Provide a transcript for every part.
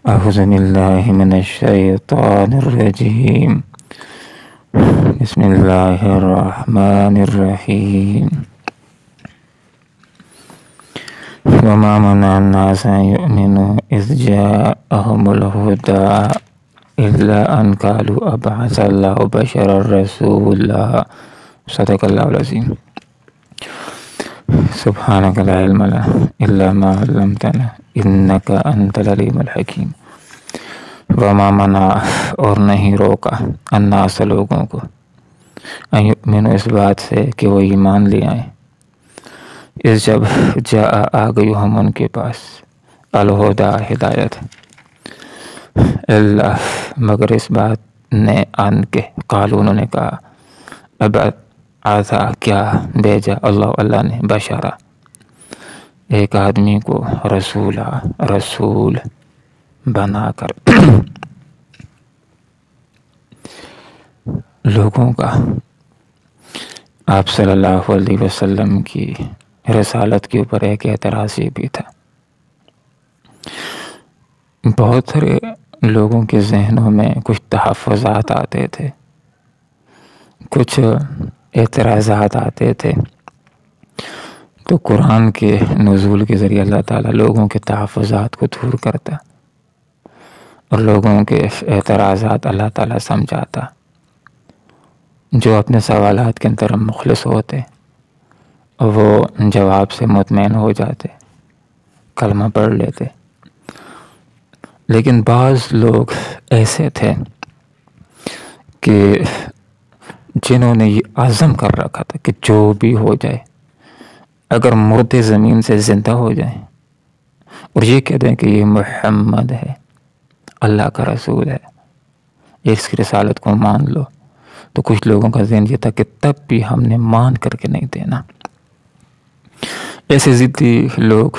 أعوذ بالله من الشيطان الرجيم. بسم الله الرحمن الرحيم. وما منع الناس أن يؤمنوا إذ جاءهم الهدى إلا أن قالوا أبعث الله بشرا رسولا. صدق الله العظيم. سبحانك لا علم لنا إلا ما علمتنا إنك أنت العليم الحكيم. وما منع اور نہیں روکا الناس لوگوں کو ان یؤمنوا اس بات سے کہ وہ ایمان لے آئیں اس جب آ گئی ہم ان کے پاس الہدا ہدایت اللہ مگر اس بات نے ان کے قالوا انہوں نے کہا اب آزا کیا بھیجا اللہ نے بشرا ایک آدمی کو رسول بنا کر لوگوں کا آپ صلی اللہ علیہ وسلم کی رسالت کے اوپر ایک اعتراض یہ بھی تھا. بہت سارے لوگوں کے ذہنوں میں کچھ تحفظات آتے تھے، کچھ اعتراضات آتے تھے، تو قرآن کے نزول کے ذریعے اللہ تعالیٰ لوگوں کے تحفظات کو دور کرتا اور لوگوں کے اعتراضات اللہ تعالیٰ سمجھاتا. جو اپنے سوالات کے اندر مخلص ہوتے وہ جواب سے مطمئن ہو جاتے، کلمہ پڑھ لیتے. لیکن بعض لوگ ایسے تھے کہ جنہوں نے یہ عزم کر رکھا تھا کہ جو بھی ہو جائے، اگر مردے زمین سے زندہ ہو جائیں اور یہ کہہ دیں کہ یہ محمد ہے، اللہ کا رسول ہے، اس کی رسالت کو مان لو، تو کچھ لوگوں کا ذہن یہ تھا کہ تب بھی ہم نے مان کر کے نہیں دینا. ایسے ضدی لوگ،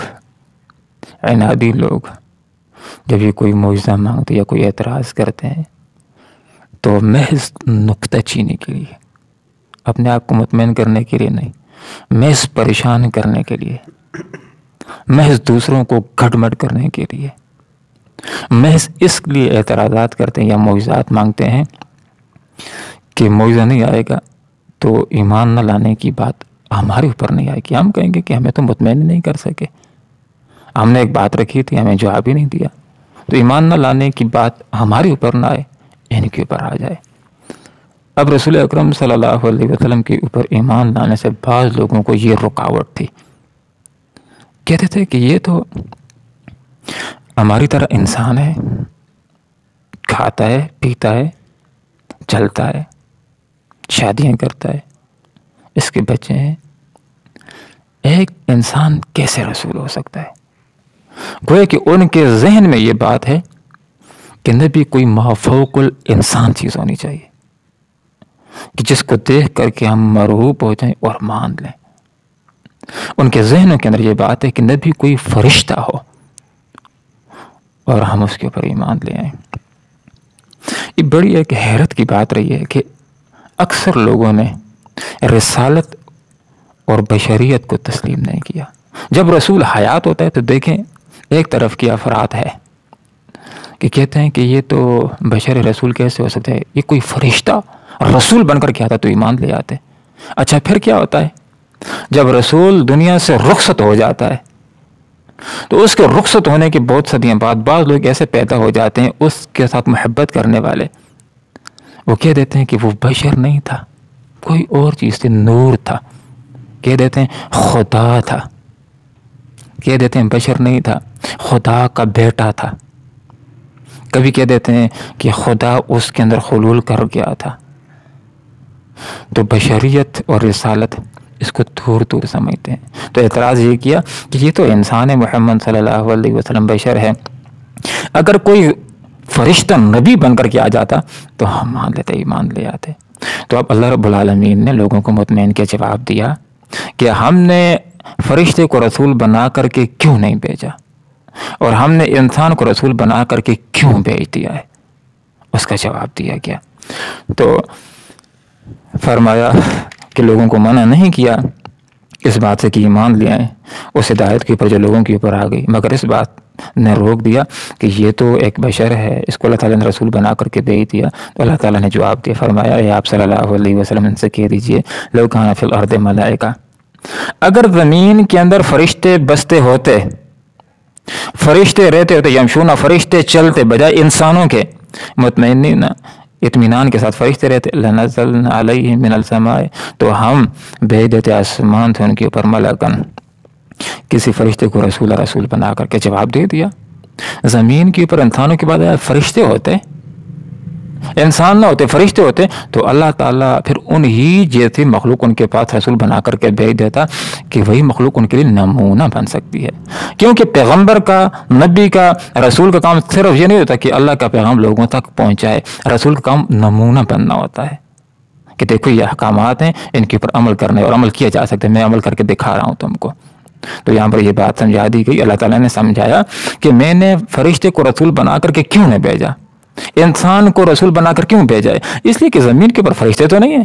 عنادی لوگ جب یہ کوئی معجزہ مانگتے یا کوئی اعتراض کرتے ہیں تو محض نکتہ چینی کے لیے، اپنے آپ کو مطمئن کرنے کے لیے نہیں، محض پریشان کرنے کے لیے، محض دوسروں کو گھٹمٹ کرنے کے لیے، محض اس لیے اعتراضات کرتے ہیں یا معجزات مانگتے ہیں کہ معجزہ نہیں آئے گا تو ایمان نہ لانے کی بات ہمارے اوپر نہیں آئے گی. ہم کہیں گے کہ ہمیں تو مطمئن نہیں کر سکے، ہم نے ایک بات رکھی تھی، ہمیں جواب ہی نہیں دیا، تو ایمان نہ لانے کی بات ہمارے اوپر نہ آئے، ان کے اوپر آ جائے. اب رسول اکرم صلی اللہ علیہ وسلم کے اوپر ایمان لانے سے بعض لوگوں کو یہ رکاوٹ تھی. کہتے تھے کہ یہ تو ہماری طرح انسان ہے، کھاتا ہے، پیتا ہے، چلتا ہے، شادیاں کرتا ہے، اس کے بچے ہیں، ایک انسان کیسے رسول ہو سکتا ہے؟ گویا کہ ان کے ذہن میں یہ بات ہے کہ نبی کوئی مافوق الانسان چیز ہونی چاہیے کہ جس کو دیکھ کر کے ہم مرعوب ہو جائیں اور مان لیں. ان کے ذہنوں کے اندر یہ بات ہے کہ نبی کوئی فرشتہ ہو اور ہم اس کے اوپر ایمان لے آئیں. یہ بڑی ایک حیرت کی بات رہی ہے کہ اکثر لوگوں نے رسالت اور بشریت کو تسلیم نہیں کیا. جب رسول حیات ہوتا ہے تو دیکھیں ایک طرف کی افراد ہے کہ کہتے ہیں کہ یہ تو بشر رسول کیسے ہو سکتا ہے، یہ کوئی فرشتہ رسول بن کر کے آتا تو ایمان لے آتے. اچھا پھر کیا ہوتا ہے جب رسول دنیا سے رخصت ہو جاتا ہے تو اس کے رخصت ہونے کے بہت صدیوں بعد بعض لوگ ایسے پیدا ہو جاتے ہیں اس کے ساتھ محبت کرنے والے، وہ کہہ دیتے ہیں کہ وہ بشر نہیں تھا، کوئی اور چیز تھی، نور تھا، کہہ دیتے ہیں خدا تھا، کہہ دیتے ہیں بشر نہیں تھا، خدا کا بیٹا تھا، کبھی کہہ دیتے ہیں کہ خدا اس کے اندر حلول کر گیا تھا. تو بشریت اور رسالت اس کو دور دور سمجھتے ہیں. تو اعتراض یہ کیا کہ یہ تو انسان ہے، محمد صلی اللہ علیہ وسلم بشر ہے، اگر کوئی فرشتہ نبی بن کر کے آ جاتا تو ہم مان لیتے، ایمان لے آتے. تو اب اللہ رب العالمین نے لوگوں کو مطمئن کے جواب دیا کہ ہم نے فرشتے کو رسول بنا کر کے کیوں نہیں بھیجا اور ہم نے انسان کو رسول بنا کر کے کیوں بھیج دیا ہے، اس کا جواب دیا گیا. تو فرمایا کہ لوگوں کو منع نہیں کیا اس بات سے کہ ایمان لے آئیں اس ہدایت کے اوپر جو لوگوں کے اوپر آ گئی، مگر اس بات نے روک دیا کہ یہ تو ایک بشر ہے، اس کو اللہ تعالیٰ نے رسول بنا کر کے بھیج دیا، تو اللہ تعالیٰ نے جواب دیا، فرمایا اے آپ صلی اللہ علیہ وسلم ان سے کہہ دیجئے لو کان فی الارض ملائکہ، اگر زمین کے اندر فرشتے بستے ہوتے، فرشتے رہتے ہوتے، یمشون، فرشتے چلتے بجائے انسانوں کے، مطمئنین اطمینان کے ساتھ فرشتے رہتے، لنزلنا علیہم من السماء، تو ہم بھیج دیتے آسمان تھے ان کے اوپر ملکن، کسی فرشتے کو رسول بنا کر کے۔ جواب دے دیا، زمین کے اوپر انسانوں کے بعد فرشتے ہوتے، انسان نہ ہوتے، فرشتے ہوتے، تو اللہ تعالیٰ پھر انہی جیسی مخلوق ان کے پاس رسول بنا کر کے بھیج دیتا کہ وہی مخلوق ان کے لیے نمونہ بن سکتی ہے۔ کیونکہ پیغمبر کا، نبی کا، رسول کا کام صرف یہ نہیں ہوتا کہ اللہ کا پیغام لوگوں تک پہنچائے، رسول کا کام نمونہ بننا ہوتا ہے کہ دیکھو یہ احکامات ہیں، ان کے اوپر عمل کرنے اور عمل کیا جا سکتا ہے، میں عمل کر کے دکھا رہا ہوں تم کو۔ تو یہاں پر یہ بات سمجھا دی گئی، اللہ تعالیٰ نے سمجھایا کہ میں نے فرشتے کو رسول بنا کر کے کیوں نہیں بھیجا، انسان کو رسول بنا کر کیوں بھیجا ہے؟ اس لیے کہ زمین کے اوپر فرشتے تو نہیں ہیں۔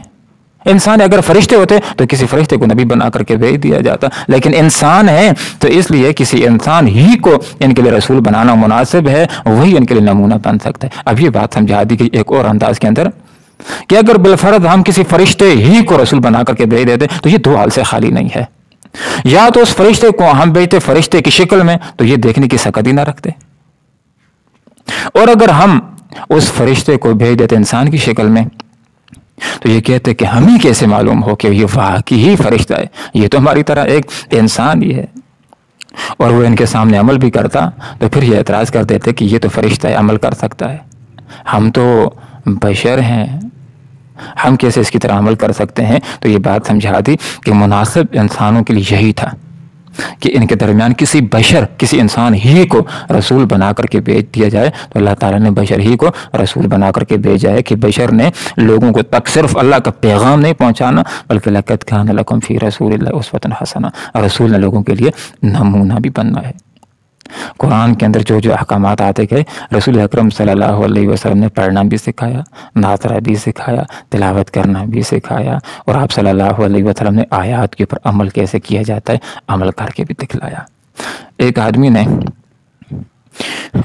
انسان اگر فرشتے ہوتے تو کسی فرشتے کو نبی بنا کر کے بھیج دیا جاتا، لیکن انسان ہے تو اس لیے کسی انسان ہی کو ان کے لیے رسول بنانا مناسب ہے، وہی ان کے لیے نمونہ بن سکتا ہے۔ اب یہ بات سمجھا دی گئی ایک اور انداز کے اندر کہ اگر بالفرض ہم کسی فرشتے ہی کو رسول بنا کر کے بھیج دیتے تو یہ دو حال سے خالی نہیں ہے، یا تو اس فرشتے کو ہم بھیجتے فرشتے کی شکل میں تو یہ دیکھنے کی سکت ہی نہ رکھتے، اور اگر ہم اس فرشتے کو بھیج دیتے انسان کی شکل میں تو یہ کہتے کہ ہمیں کیسے معلوم ہو کہ یہ واقعی ہی فرشتہ ہے، یہ تو ہماری طرح ایک انسان ہی ہے، اور وہ ان کے سامنے عمل بھی کرتا تو پھر یہ اعتراض کر دیتے کہ یہ تو فرشتہ ہے، عمل کر سکتا ہے، ہم تو بشر ہیں، ہم کیسے اس کی طرح عمل کر سکتے ہیں؟ تو یہ بات سمجھا دی کہ مناسب انسانوں کے لیے یہی تھا کہ ان کے درمیان کسی بشر، کسی انسان ہی کو رسول بنا کر کے بھیج دیا جائے، تو اللہ تعالیٰ نے بشر ہی کو رسول بنا کر کے بھیجا ہے کہ بشر نے لوگوں کو تک صرف اللہ کا پیغام نہیں پہنچانا بلکہ لقد کان لکم فی رسول اللہ اسوۃ حسنہ، رسول نے لوگوں کے لیے نمونہ بھی بننا ہے۔ قرآن کے اندر جو جو احکامات آتے گئے، رسول اکرم صلی اللہ علیہ وسلم نے پڑھنا بھی سکھایا، نعت بھی سکھایا، تلاوت کرنا بھی سکھایا، اور آپ صلی اللہ علیہ وسلم نے آیات کے اوپر عمل کیسے کیا جاتا ہے عمل کر کے بھی دکھلایا۔ ایک آدمی نے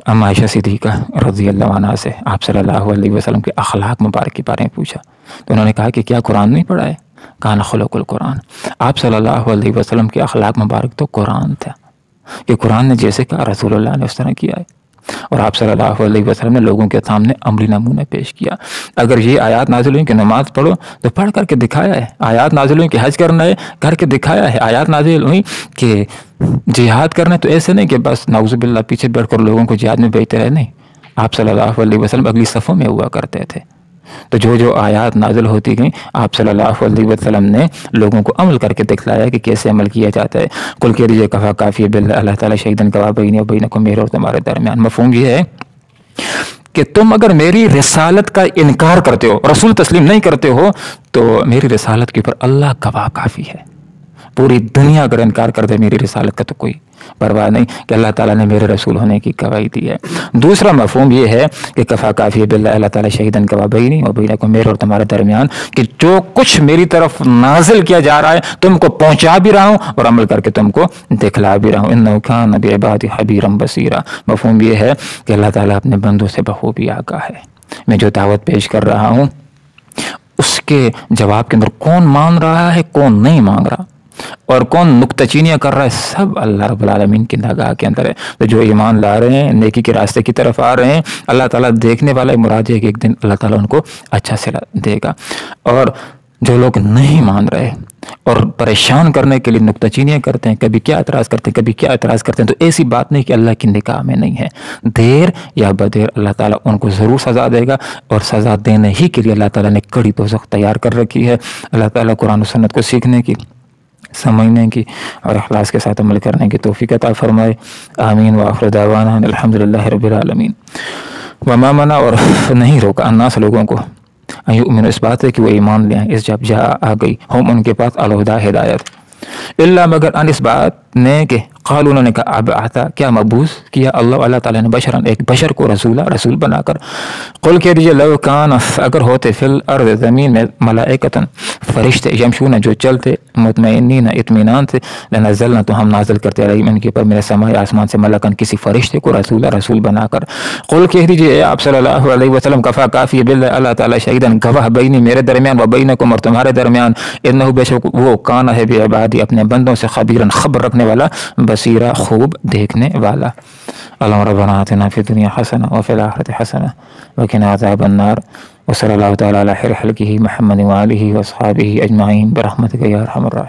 ام عائشہ صدیقہ رضی اللہ عنہ سے آپ صلی اللہ علیہ وسلم کے اخلاق مبارک کے بارے میں پوچھا، تو انہوں نے کہا کہ کیا قرآن نہیں پڑھا ہے؟ کان خلق القرآن، آپ صلی اللہ علیہ وسلم کے اخلاق مبارک تو قرآن تھا کہ قرآن نے جیسے کہا رسول اللہ نے اس طرح کیا ہے، اور آپ صلی اللہ علیہ وسلم نے لوگوں کے سامنے عملی نمونہ پیش کیا۔ اگر یہ آیات نازل ہوئی کہ نماز پڑھو تو پڑھ کر کے دکھایا ہے، آیات نازل ہوئی کہ حج کرنا ہے کر کے دکھایا ہے، آیات نازل ہوئی کہ جہاد کرنا ہے تو ایسے نہیں کہ بس نعوذ باللہ پیچھے بیٹھ کر لوگوں کو جہاد میں بھیجتے رہے، نہیں، آپ صلی اللہ علیہ وسلم اگلی صفوں میں ہوا کرتے تھے۔ تو جو جو آیات نازل ہوتی گئیں آپ صلی اللہ علیہ وسلم نے لوگوں کو عمل کر کے دکھلایا کہ کیسے عمل کیا جاتا ہے۔ قل کہہ دیجیے کفا کافی باللہ، اللہ تعالیٰ شہیدن گواہ بینی و بینکم، میرے اور تمہارے درمیان۔ مفہوم یہ ہے کہ تم اگر میری رسالت کا انکار کرتے ہو، رسول تسلیم نہیں کرتے ہو، تو میری رسالت کے اوپر اللہ گواہ کافی ہے۔ پوری دنیا اگر انکار کر دے میری رسالت کا تو کوئی پرواہ نہیں کہ اللہ تعالیٰ نے میرے رسول ہونے کی گواہی دی ہے۔ دوسرا مفہوم یہ ہے کہ کفا کافی باللہ، اللہ تعالیٰ شہیدن گواہ بینی و بینکم، میرے اور تمہارے درمیان، کہ جو کچھ میری طرف نازل کیا جا رہا ہے تم کو پہنچا بھی رہا ہوں اور عمل کر کے تم کو دکھلا بھی رہا ہوں۔ انہ کان بعبادہ خبیرا بصیرا، مفہوم یہ ہے کہ اللہ تعالیٰ اپنے بندوں سے بخوبی آگاہ ہے۔ میں جو دعوت پیش کر رہا ہوں اس کے جواب کے اندر کون مان رہا ہے، کون نہیں مان رہا، اور کون نکتہ چینیاں کر رہا ہے، سب اللہ رب العالمین کی نگاہ کے اندر ہے۔ تو جو ایمان لا رہے ہیں، نیکی کے راستے کی طرف آ رہے ہیں، اللہ تعالیٰ دیکھنے والا ہے، مراد ہے کہ ایک دن اللہ تعالیٰ ان کو اچھا صلہ دے گا۔ اور جو لوگ نہیں مان رہے اور پریشان کرنے کے لیے نکتہ چینیاں کرتے ہیں، کبھی کیا اعتراض کرتے ہیں، کبھی کیا اعتراض کرتے ہیں، تو ایسی بات نہیں کہ اللہ کی نگاہ میں نہیں ہے، دیر یا بدیر اللہ تعالیٰ ان کو ضرور سزا دے گا، اور سزا دینے ہی کے لیے اللہ تعالیٰ نے کڑی دوزخ تیار کر رکھی ہے۔ اللہ تعالیٰ قرآن و سنت کو سیکھنے کی، سمجھنے کی اور اخلاص کے ساتھ عمل کرنے کی توفیق عطا فرمائے۔ آمین وآخر دعوانا الحمدللہ رب العالمین۔ وما منع، اور نہیں روکا، الناس لوگوں کو، یؤمنوا، اس بات ہے کہ وہ ایمان لیں، اس جب آ گئی ہم ان کے پاس الہدیٰ ہدایت، اللہ مگر ان اس بات نے کہ قالوا انہوں نے کہا ابعث کیا مبعوث کیا اللہ تعالیٰ نے بشرن ایک بشر کو رسول بنا کر. قل کہہ دیجیے لو کان اگر ہوتے فی الارض زمین میں ملائکۃ فرشتے یمشون جو چلتے مطمئنین اطمینان سے لنزلنا تو ہم نازل کرتے علیہم ان کے اوپر میرے سماء آسمان سے ملکن کسی فرشتے کو رسول بنا کر. قل کہہ دیجیے اے آپ صلی اللہ علیہ وسلم کفا کافی باللہ اللہ تعالیٰ شہیدن گواہ بینی میرے درمیان و بینکم اور تمہارے درمیان انہ بے شک وہ کان ہے بعبادی اپنے بندوں سے خبیرن خبر رکھنے والا بصیرہ خوب دیکھنے والا. اللہم ربنا آتنا فی الدنیا حسنہ وفی الآخرۃ حسنہ وقنا عذاب النار وصلی اللہ تعالیٰ علی خیر خلقہ محمد وآلہ واصحابہ اجمعین برحمتک یا ارحم الراحمین.